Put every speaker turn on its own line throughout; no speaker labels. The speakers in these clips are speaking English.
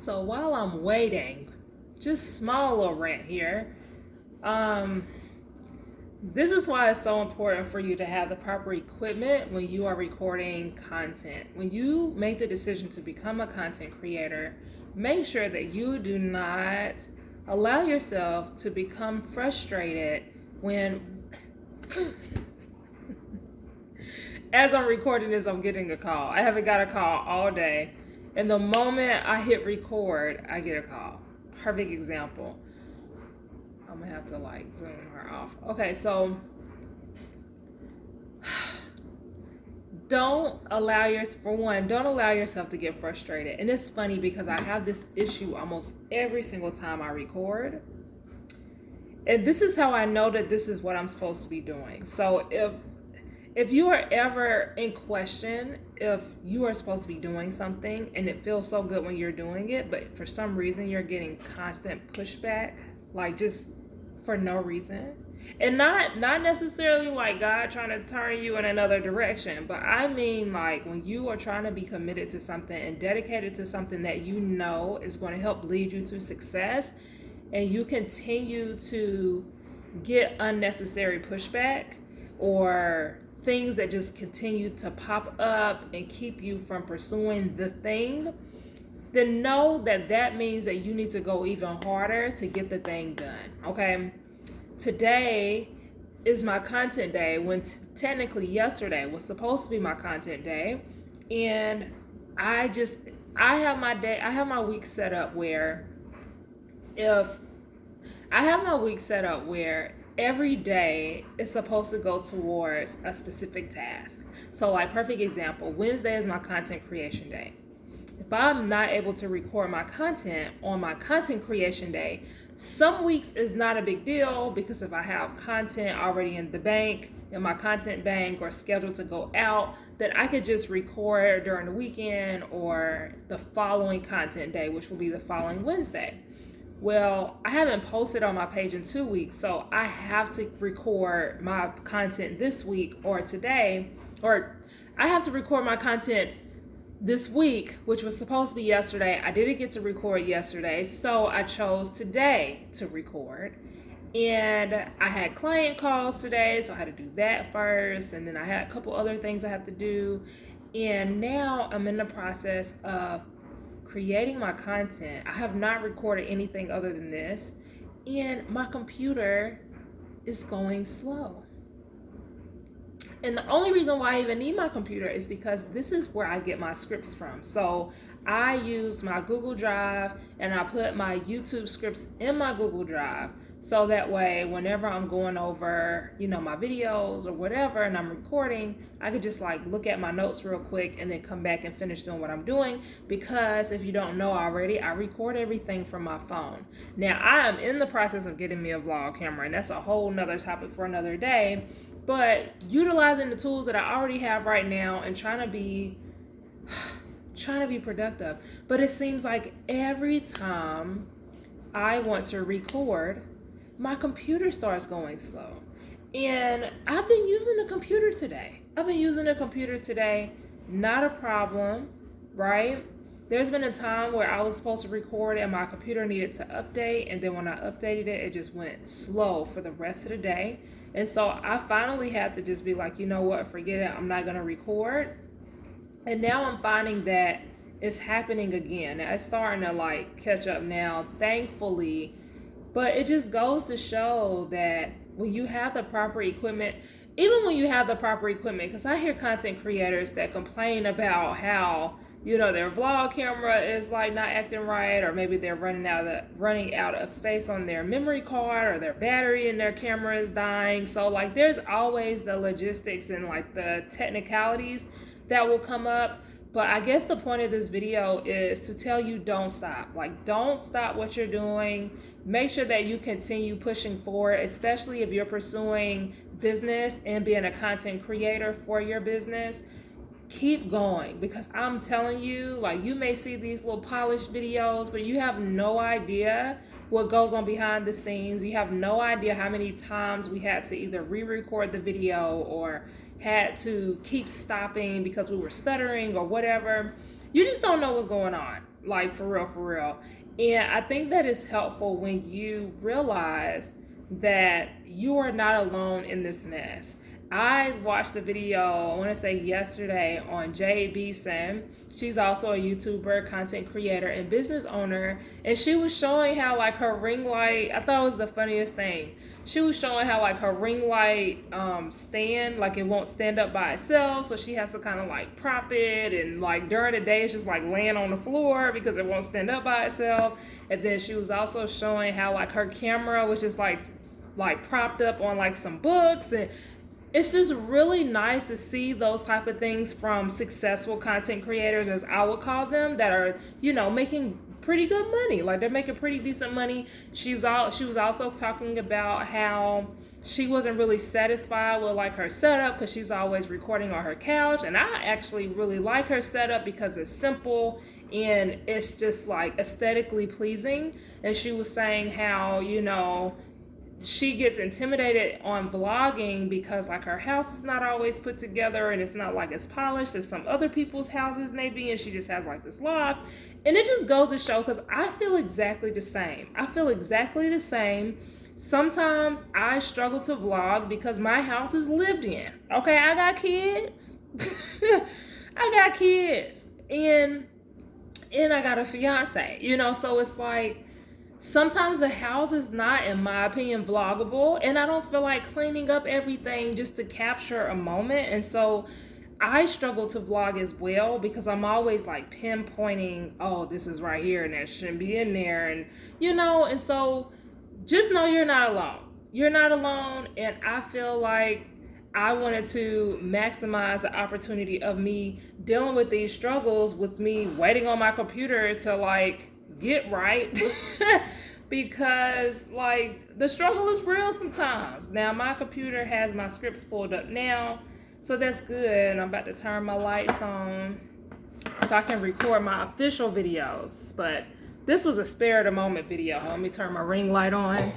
So while I'm waiting, just small little rant here. This is why it's so important for you to have the proper equipment when you are recording content. When you make the decision to become a content creator, make sure that you do not allow yourself to become frustrated when as I'm recording this, I'm getting a call. I haven't got a call all day. And the moment I hit record, I get a call. Perfect example. I'm gonna have to zoom her off. Okay, so don't allow yourself to get frustrated. And it's funny because I have this issue almost every single time I record. And this is how I know that this is what I'm supposed to be doing. So if you are ever in question if you are supposed to be doing something and it feels so good when you're doing it, but for some reason you're getting constant pushback, just for no reason, and not necessarily God trying to turn you in another direction, but I mean when you are trying to be committed to something and dedicated to something that you know is going to help lead you to success, and you continue to get unnecessary pushback or things that just continue to pop up and keep you from pursuing the thing, then know that means that you need to go even harder to get the thing done, okay? Today is my content day when technically yesterday was supposed to be my content day. And I have my week set up where every day is supposed to go towards a specific task. So perfect example, Wednesday is my content creation day. If I'm not able to record my content on my content creation day, some weeks is not a big deal because if I have content already in the bank, in my content bank or scheduled to go out, then I could just record during the weekend or the following content day, which will be the following Wednesday. Well, I haven't posted on my page in 2 weeks, so I have to record my content this week or today, or I have to record my content this week, which was supposed to be yesterday. I didn't get to record yesterday, so I chose today to record. And I had client calls today, so I had to do that first, and then I had a couple other things I have to do. And now I'm in the process of creating my content. I have not recorded anything other than this, and my computer is going slow. And the only reason why I even need my computer is because this is where I get my scripts from. So I use my Google Drive and I put my YouTube scripts in my Google Drive. So that way, whenever I'm going over, my videos or whatever, and I'm recording, I could just look at my notes real quick and then come back and finish doing what I'm doing. Because if you don't know already, I record everything from my phone. Now, I am in the process of getting me a vlog camera, and that's a whole nother topic for another day. But utilizing the tools that I already have right now and trying to be productive. But it seems like every time I want to record, my computer starts going slow. And I've been using the computer today. Not a problem, right? There's been a time where I was supposed to record and my computer needed to update. And then when I updated it, it just went slow for the rest of the day. And so I finally had to just be you know what, forget it. I'm not going to record. And now I'm finding that it's happening again. Now it's starting to catch up now, thankfully. But it just goes to show that when you have the proper equipment, because I hear content creators that complain about how, their vlog camera is not acting right, or maybe they're running out of space on their memory card, or their battery in their camera is dying. So there's always the logistics and the technicalities that will come up. But I guess the point of this video is to tell you don't stop. Don't stop what you're doing. Make sure that you continue pushing forward, especially if you're pursuing business and being a content creator for your business. Keep going, because I'm telling you, you may see these little polished videos, but you have no idea what goes on behind the scenes. You have no idea how many times we had to either re-record the video or had to keep stopping because we were stuttering or whatever. You just don't know what's going on. like for real, for real. And I think that is helpful when you realize that you are not alone in this mess. I watched a video, I want to say yesterday, on Jay Beeson. She's also a YouTuber, content creator, and business owner. And she was showing how like her ring light, I thought it was the funniest thing. She was showing how like her ring light stand, like it won't stand up by itself. So she has to kind of like prop it. And like during the day, it's just like laying on the floor because it won't stand up by itself. And then she was also showing how like her camera was just like propped up on like some books. And it's just really nice to see those type of things from successful content creators, as I would call them, that are, you know, making pretty good money. Like they're making pretty decent money. She was also talking about how she wasn't really satisfied with like her setup because she's always recording on her couch. And I actually really like her setup because it's simple and it's just like aesthetically pleasing. And she was saying how, you know, she gets intimidated on vlogging because like her house is not always put together and it's not like as polished as some other people's houses may be, and she just has like this loft. And it just goes to show, because I feel exactly the same. Sometimes I struggle to vlog because my house is lived in. Okay, I got kids. And I got a fiance, you know, so it's like sometimes the house is not, in my opinion, vloggable, and I don't feel like cleaning up everything just to capture a moment. And so I struggle to vlog as well because I'm always like pinpointing, oh, this is right here and that shouldn't be in there, and you know. And so just know you're not alone. You're not alone. And I feel like I wanted to maximize the opportunity of me dealing with these struggles with me waiting on my computer to like get right because like the struggle is real sometimes. Now my computer has my scripts pulled up now, so that's good. I'm about to turn my lights on so I can record my official videos. But this was a spare of the moment video. Let me turn my ring light on.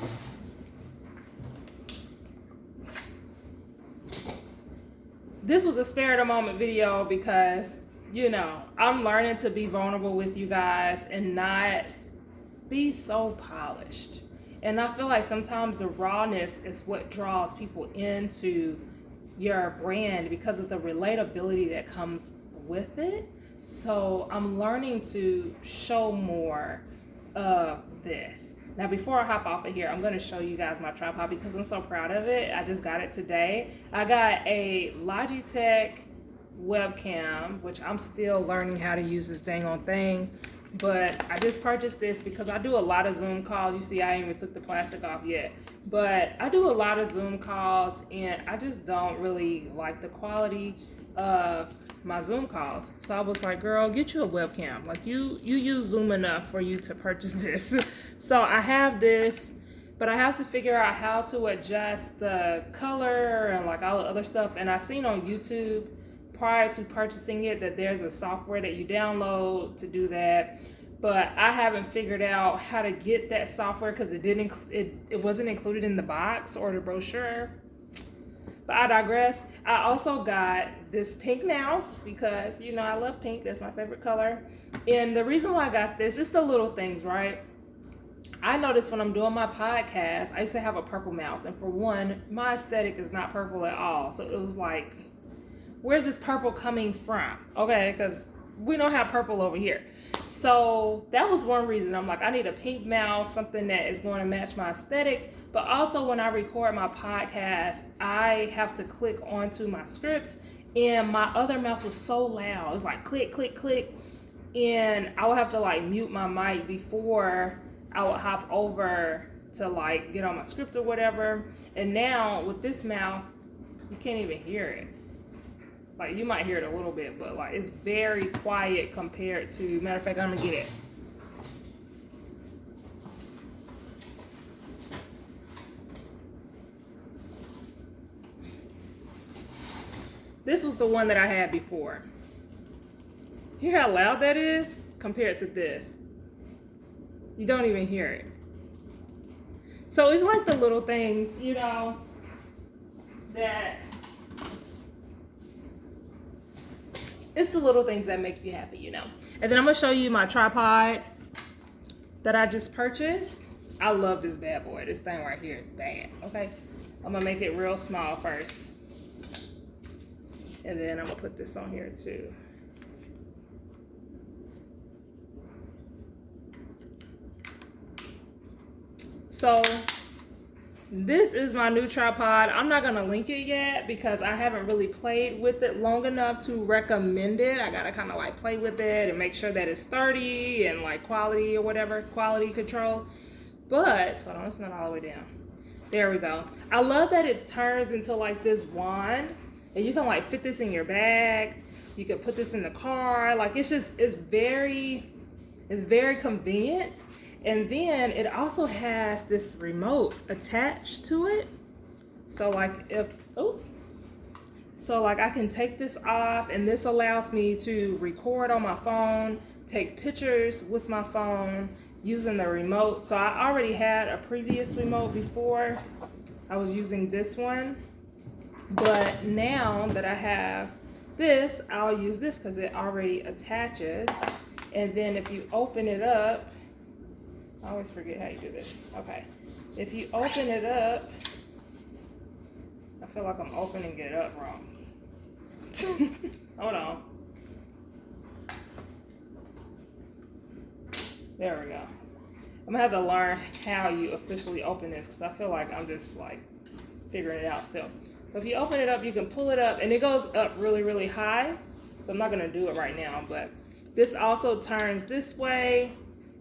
This was a spare of the moment video because, you know, I'm learning to be vulnerable with you guys and not be so polished. And I feel like sometimes the rawness is what draws people into your brand because of the relatability that comes with it. So I'm learning to show more of this. Now, before I hop off of here, I'm going to show you guys my tripod because I'm so proud of it. I just got it today. I got a Logitech webcam, which I'm still learning how to use this dang on thing. But I just purchased this because I do a lot of Zoom calls. You see, I ain't even took the plastic off yet. But I do a lot of Zoom calls, and I just don't really like the quality of my Zoom calls. So I was like, girl, get you a webcam. Like you use Zoom enough for you to purchase this. So I have this, but I have to figure out how to adjust the color and like all the other stuff. And I seen on YouTube prior to purchasing it that there's a software that you download to do that. But I haven't figured out how to get that software because it wasn't included in the box or the brochure. But I digress. I also got this pink mouse because, you know, I love pink. That's my favorite color. And the reason why I got this, it's the little things, right? I noticed when I'm doing my podcast, I used to have a purple mouse. And for one, my aesthetic is not purple at all. So it was like, where's this purple coming from? Okay, because we don't have purple over here. So that was one reason. I'm like, I need a pink mouse, something that is going to match my aesthetic. But also when I record my podcast, I have to click onto my script, and my other mouse was so loud. It's like click, click, click. And I would have to like mute my mic before I would hop over to like get on my script or whatever. And now with this mouse, you can't even hear it. Like you might hear it a little bit, but like it's very quiet compared to, matter of fact, I'm gonna get it. This was the one that I had before. Hear how loud that is compared to this? You don't even hear it. So it's like the little things, you know, that it's the little things that make you happy, you know. And then I'm gonna show you my tripod that I just purchased. I love this bad boy. This thing right here is bad, okay? I'm gonna make it real small first. And then I'm gonna put this on here too. So this is my new tripod. I'm not gonna link it yet because I haven't really played with it long enough to recommend it. I gotta kind of like play with it and make sure that it's sturdy and like quality or whatever, quality control. But, hold on, it's not all the way down. There we go. I love that it turns into like this wand and you can like fit this in your bag. You can put this in the car. Like it's very convenient. And then it also has this remote attached to it. So like I can take this off, and this allows me to record on my phone, take pictures with my phone using the remote. So I already had a previous remote before. I was using this one, but now that I have this, I'll use this because it already attaches. And then if you open it up, I always forget how you do this. Okay. If you open it up, I feel like I'm opening it up wrong. Hold on. There we go. I'm gonna have to learn how you officially open this because I feel like I'm just like figuring it out still. But if you open it up, you can pull it up and it goes up really, really high. So I'm not gonna do it right now, but this also turns this way.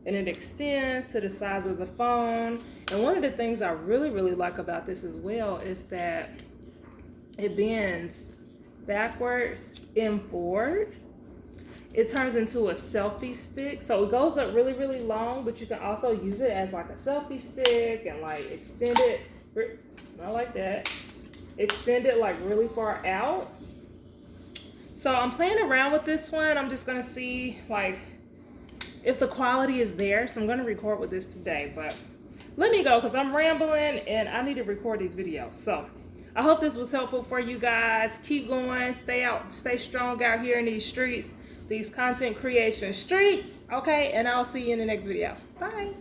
And it extends to the size of the phone. And one of the things I really, really like about this as well is that it bends backwards and forward. It turns into a selfie stick. So it goes up really, really long, but you can also use it as like a selfie stick and like extend it, not like that, extend it like really far out. So I'm playing around with this one. I'm just gonna see like if the quality is there. So I'm gonna record with this today, but let me go because I'm rambling and I need to record these videos. So I hope this was helpful for you guys. Keep going, stay strong out here in these streets, these content creation streets, okay? And I'll see you in the next video. Bye.